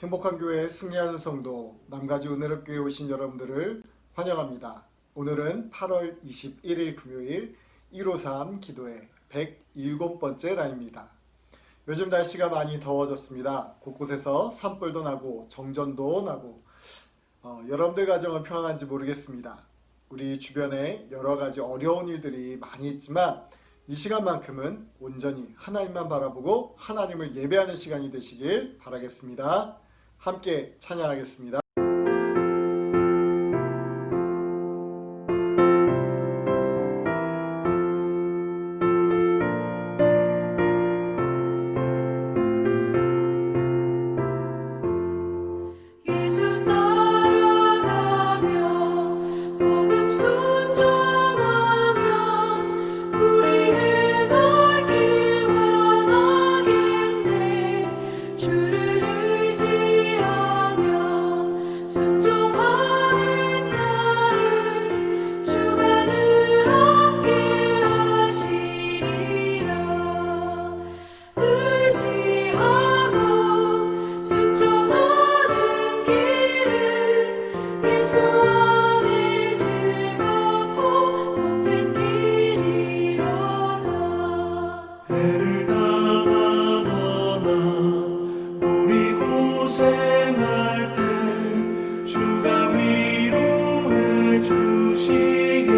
행복한 교회 승리하는 성도 남가주 은혜롭교회 오신 여러분들을 환영합니다. 오늘은 8월 21일 금요일 153 기도회 107번째 날입니다. 요즘 날씨가 많이 더워졌습니다. 곳곳에서 산불도 나고 정전도 나고 여러분들 가정은 평안한지 모르겠습니다. 우리 주변에 여러 가지 어려운 일들이 많이 있지만 이 시간만큼은 온전히 하나님만 바라보고 하나님을 예배하는 시간이 되시길 바라겠습니다. 함께 찬양하겠습니다. 고생할 때 주가 위로해 주시겠네.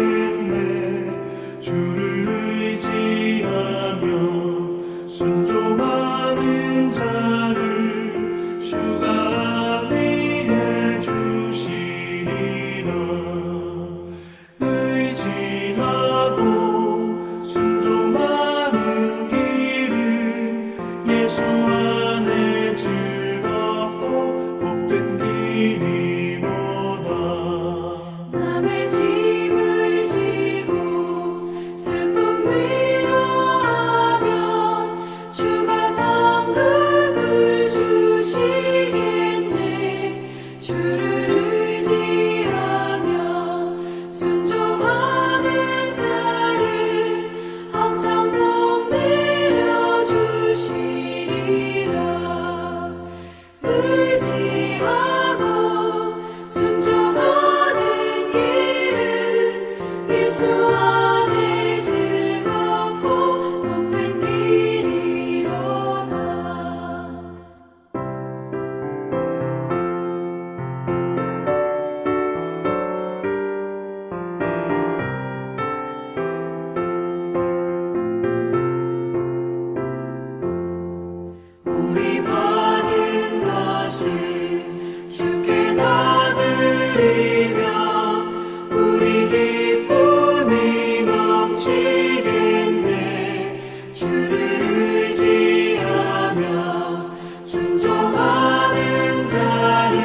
주를 의지하며 순종하는 자를 주가 안위해 주시리라. 의지하고 순종하는 길은 예수 안에 복된 길이로다. 남의 짐을 지고 슬픔 위로하면 주가 상급을 주시겠네. 주를 의지하며 순종하는 자를 항상 복 내려주시리라. 의지하고 순종하는 길은 예수 안에 즐겁고 복된 길이로다. 우리 받은 것을 주께 다 드리며 우리 기쁨이 넘치겠네. 주를 의지하며 순종하는 자를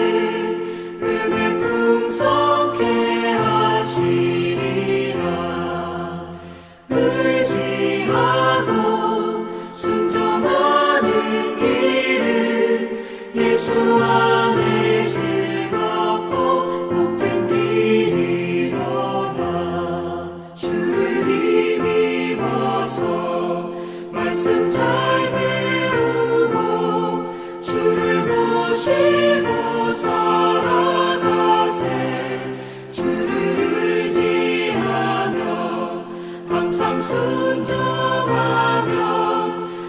은혜 풍성케 하시리라. 의지하고 순종하는 길은 예수 안에 즐겁고 복된 길이로다. 주를 힘입어서 말씀 잘 배우고 주를 모시고 살아가세. 주를 의지하며 항상 순종하면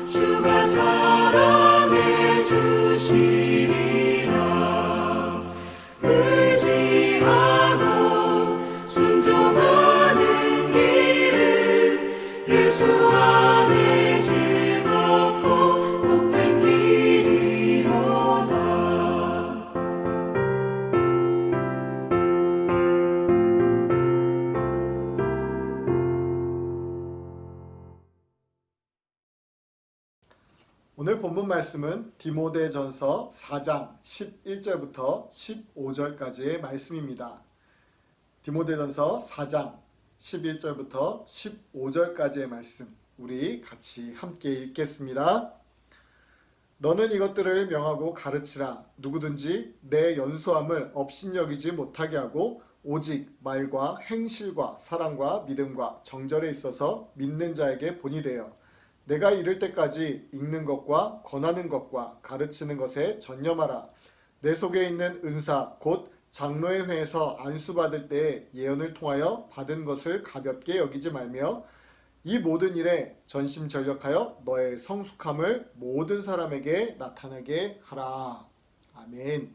주가 사랑해 주시리라. 의지하고 순종하는 길은 예수 안에 즐겁고 복된 길이로다. 오늘 본문 말씀은 디모데전서 4장 11절부터 15절까지의 말씀입니다. 디모데전서 4장 11절부터 15절까지의 말씀 우리 같이 함께 읽겠습니다. 너는 이것들을 명하고 가르치라. 누구든지 내 연수함을 업신여기지 못하게 하고 오직 말과 행실과 사랑과 믿음과 정절에 있어서 믿는 자에게 본이 되어 내가 이를 때까지 읽는 것과 권하는 것과 가르치는 것에 전념하라. 내 속에 있는 은사 곧 장로의 회에서 안수받을 때 예언을 통하여 받은 것을 가볍게 여기지 말며 이 모든 일에 전심전력하여 너의 성숙함을 모든 사람에게 나타나게 하라. 아멘.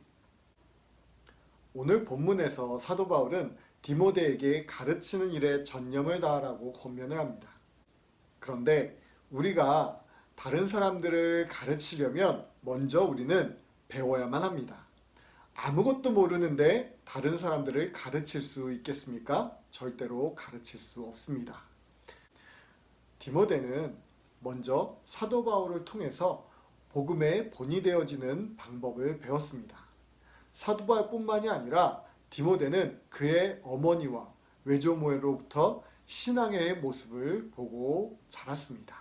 오늘 본문에서 사도 바울은 디모데에게 가르치는 일에 전념을 다하라고 권면을 합니다. 그런데 우리가 다른 사람들을 가르치려면 먼저 우리는 배워야만 합니다. 아무것도 모르는데 다른 사람들을 가르칠 수 있겠습니까? 절대로 가르칠 수 없습니다. 디모데는 먼저 사도 바울을 통해서 복음의 본이 되어지는 방법을 배웠습니다. 사도 바울뿐만이 아니라 디모데는 그의 어머니와 외조모로부터 신앙의 모습을 보고 자랐습니다.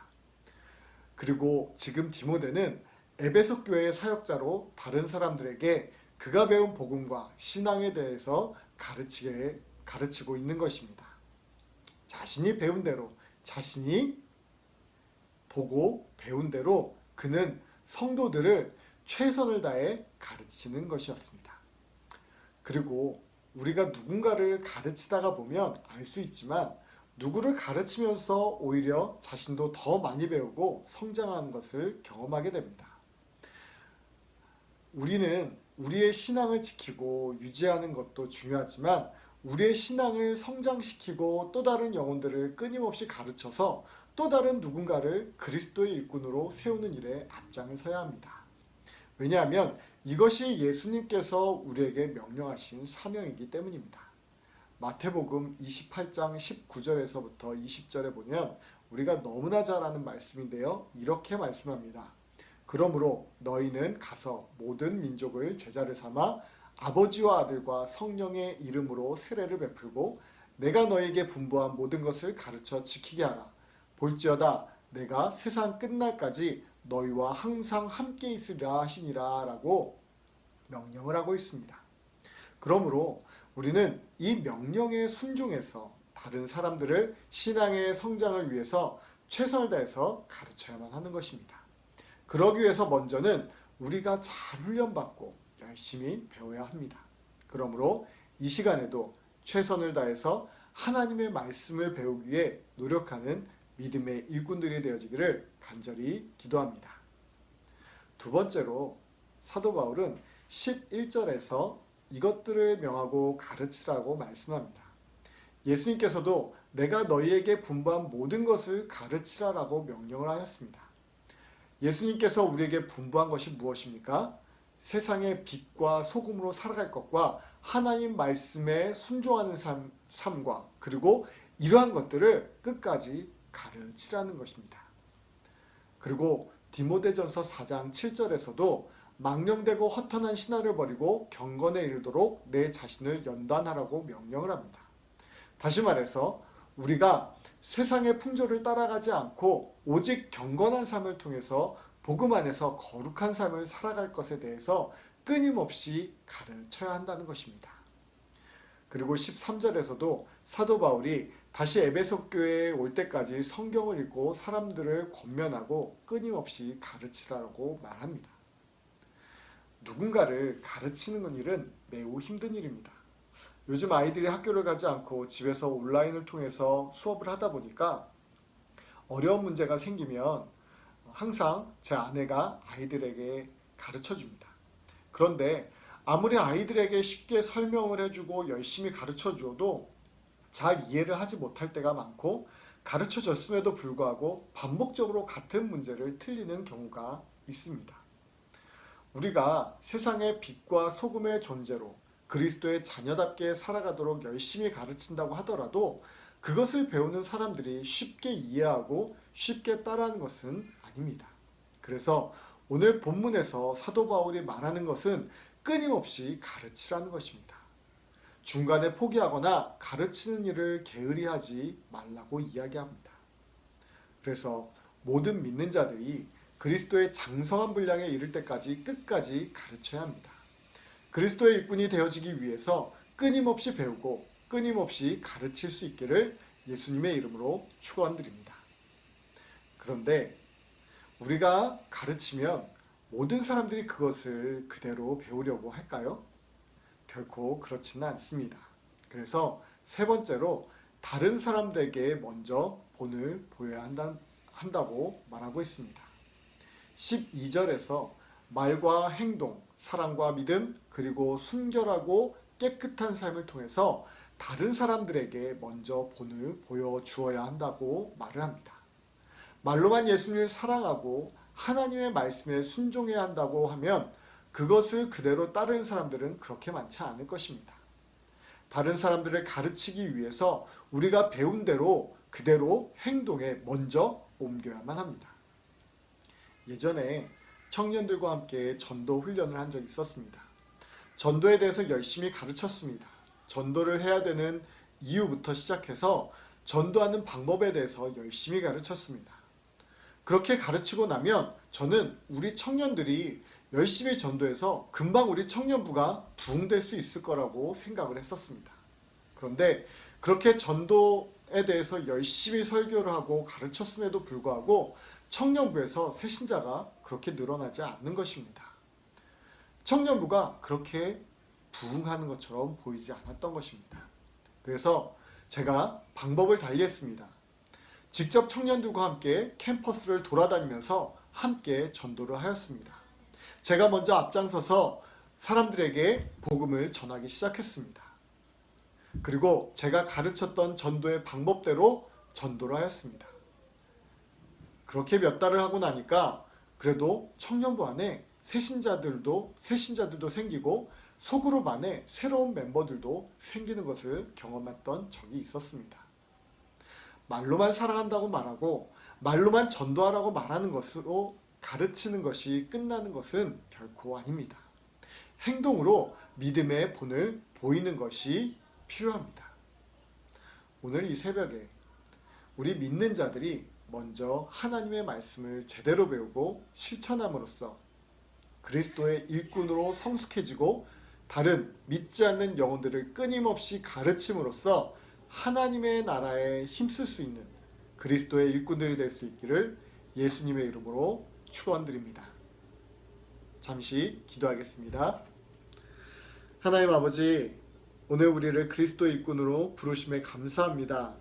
그리고 지금 디모데는 에베소 교회의 사역자로 다른 사람들에게 그가 배운 복음과 신앙에 대해서 가르치고 있는 것입니다. 자신이 배운 대로, 자신이 보고 배운 대로 그는 성도들을 최선을 다해 가르치는 것이었습니다. 그리고 우리가 누군가를 가르치다가 보면 알 수 있지만 누구를 가르치면서 오히려 자신도 더 많이 배우고 성장하는 것을 경험하게 됩니다. 우리는 우리의 신앙을 지키고 유지하는 것도 중요하지만 우리의 신앙을 성장시키고 또 다른 영혼들을 끊임없이 가르쳐서 또 다른 누군가를 그리스도의 일꾼으로 세우는 일에 앞장을 서야 합니다. 왜냐하면 이것이 예수님께서 우리에게 명령하신 사명이기 때문입니다. 마태복음 28장 19절에서부터 20절에 보면 우리가 너무나 잘 아는 말씀인데요. 이렇게 말씀합니다. 그러므로 너희는 가서 모든 민족을 제자를 삼아 아버지와 아들과 성령의 이름으로 세례를 베풀고 내가 너희에게 분부한 모든 것을 가르쳐 지키게 하라. 볼지어다 내가 세상 끝날까지 너희와 항상 함께 있으리라 하시니라 라고 명령을 하고 있습니다. 그러므로 우리는 이 명령에 순종해서 다른 사람들을 신앙의 성장을 위해서 최선을 다해서 가르쳐야만 하는 것입니다. 그러기 위해서 먼저는 우리가 잘 훈련받고 열심히 배워야 합니다. 그러므로 이 시간에도 최선을 다해서 하나님의 말씀을 배우기 위해 노력하는 믿음의 일꾼들이 되어지기를 간절히 기도합니다. 두 번째로 사도 바울은 11절에서 이것들을 명하고 가르치라고 말씀합니다. 예수님께서도 내가 너희에게 분부한 모든 것을 가르치라라고 명령을 하였습니다. 예수님께서 우리에게 분부한 것이 무엇입니까? 세상의 빛과 소금으로 살아갈 것과 하나님 말씀에 순종하는 삶과 그리고 이러한 것들을 끝까지 가르치라는 것입니다. 그리고 디모데전서 4장 7절에서도 망령되고 허탄한 신화를 버리고 경건에 이르도록 내 자신을 연단하라고 명령을 합니다. 다시 말해서 우리가 세상의 풍조를 따라가지 않고 오직 경건한 삶을 통해서 복음 안에서 거룩한 삶을 살아갈 것에 대해서 끊임없이 가르쳐야 한다는 것입니다. 그리고 13절에서도 사도 바울이 다시 에베소 교회에 올 때까지 성경을 읽고 사람들을 권면하고 끊임없이 가르치라고 말합니다. 누군가를 가르치는 일은 매우 힘든 일입니다. 요즘 아이들이 학교를 가지 않고 집에서 온라인을 통해서 수업을 하다 보니까 어려운 문제가 생기면 항상 제 아내가 아이들에게 가르쳐 줍니다. 그런데 아무리 아이들에게 쉽게 설명을 해주고 열심히 가르쳐 주어도 잘 이해를 하지 못할 때가 많고 가르쳐 줬음에도 불구하고 반복적으로 같은 문제를 틀리는 경우가 있습니다. 우리가 세상의 빛과 소금의 존재로 그리스도의 자녀답게 살아가도록 열심히 가르친다고 하더라도 그것을 배우는 사람들이 쉽게 이해하고 쉽게 따라하는 것은 아닙니다. 그래서 오늘 본문에서 사도 바울이 말하는 것은 끊임없이 가르치라는 것입니다. 중간에 포기하거나 가르치는 일을 게으리하지 말라고 이야기합니다. 그래서 모든 믿는 자들이 그리스도의 장성한 분량에 이를 때까지 끝까지 가르쳐야 합니다. 그리스도의 일꾼이 되어지기 위해서 끊임없이 배우고 끊임없이 가르칠 수 있기를 예수님의 이름으로 축원드립니다. 그런데 우리가 가르치면 모든 사람들이 그것을 그대로 배우려고 할까요? 결코 그렇지는 않습니다. 그래서 세 번째로 다른 사람들에게 먼저 본을 보여야 한다고 말하고 있습니다. 12절에서 말과 행동, 사랑과 믿음, 그리고 순결하고 깨끗한 삶을 통해서 다른 사람들에게 먼저 본을 보여주어야 한다고 말을 합니다. 말로만 예수님을 사랑하고 하나님의 말씀에 순종해야 한다고 하면 그것을 그대로 따르는 사람들은 그렇게 많지 않을 것입니다. 다른 사람들을 가르치기 위해서 우리가 배운 대로 그대로 행동에 먼저 옮겨야만 합니다. 예전에 청년들과 함께 전도 훈련을 한 적이 있었습니다. 전도에 대해서 열심히 가르쳤습니다. 전도를 해야 되는 이유부터 시작해서 전도하는 방법에 대해서 열심히 가르쳤습니다. 그렇게 가르치고 나면 저는 우리 청년들이 열심히 전도해서 금방 우리 청년부가 부흥될 수 있을 거라고 생각을 했었습니다. 그런데 그렇게 전도에 대해서 열심히 설교를 하고 가르쳤음에도 불구하고 청년부에서 새신자가 그렇게 늘어나지 않는 것입니다. 청년부가 그렇게 부흥하는 것처럼 보이지 않았던 것입니다. 그래서 제가 방법을 달리했습니다. 직접 청년들과 함께 캠퍼스를 돌아다니면서 함께 전도를 하였습니다. 제가 먼저 앞장서서 사람들에게 복음을 전하기 시작했습니다. 그리고 제가 가르쳤던 전도의 방법대로 전도를 하였습니다. 그렇게 몇 달을 하고 나니까 그래도 청년부 안에 새신자들도 생기고 소그룹 안에 새로운 멤버들도 생기는 것을 경험했던 적이 있었습니다. 말로만 사랑한다고 말하고 말로만 전도하라고 말하는 것으로 가르치는 것이 끝나는 것은 결코 아닙니다. 행동으로 믿음의 본을 보이는 것이 필요합니다. 오늘 이 새벽에 우리 믿는 자들이 먼저 하나님의 말씀을 제대로 배우고 실천함으로써 그리스도의 일꾼으로 성숙해지고 다른 믿지 않는 영혼들을 끊임없이 가르침으로써 하나님의 나라에 힘쓸 수 있는 그리스도의 일꾼들이 될 수 있기를 예수님의 이름으로 축원드립니다. 잠시 기도하겠습니다. 하나님 아버지, 오늘 우리를 그리스도의 일꾼으로 부르심에 감사합니다.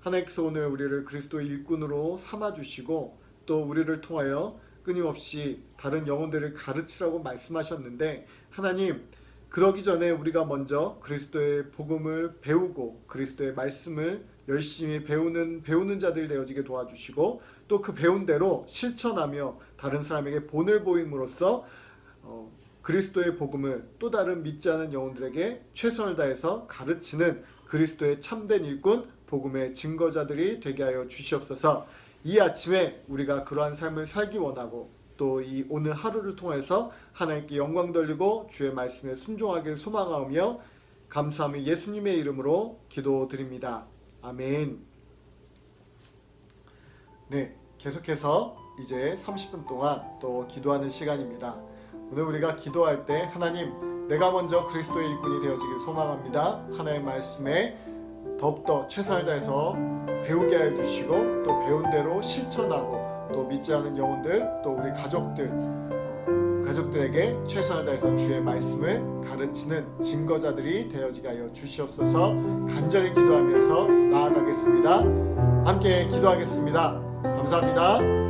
하나님께서 오늘 우리를 그리스도의 일꾼으로 삼아주시고 또 우리를 통하여 끊임없이 다른 영혼들을 가르치라고 말씀하셨는데 하나님, 그러기 전에 우리가 먼저 그리스도의 복음을 배우고 그리스도의 말씀을 열심히 배우는 자들 되어지게 도와주시고 또 그 배운 대로 실천하며 다른 사람에게 본을 보임으로써 그리스도의 복음을 또 다른 믿지 않은 영혼들에게 최선을 다해서 가르치는 그리스도의 참된 일꾼, 복음의 증거자들이 되게 하여 주시옵소서. 이 아침에 우리가 그러한 삶을 살기 원하고 또 이 오늘 하루를 통해서 하나님께 영광 돌리고 주의 말씀에 순종하길 소망하며 감사하며 예수님의 이름으로 기도드립니다. 아멘. 네, 계속해서 이제 30분 동안 또 기도하는 시간입니다. 오늘 우리가 기도할 때 하나님, 내가 먼저 그리스도의 일꾼이 되어지길 소망합니다. 하나님의 말씀에 더욱더 최선을 다해서 배우게 하여 주시고 또 배운 대로 실천하고 또 믿지 않은 영혼들 또 우리 가족들에게 최선을 다해서 주의 말씀을 가르치는 증거자들이 되어지게 하여 주시옵소서. 간절히 기도하면서 나아가겠습니다. 함께 기도하겠습니다. 감사합니다.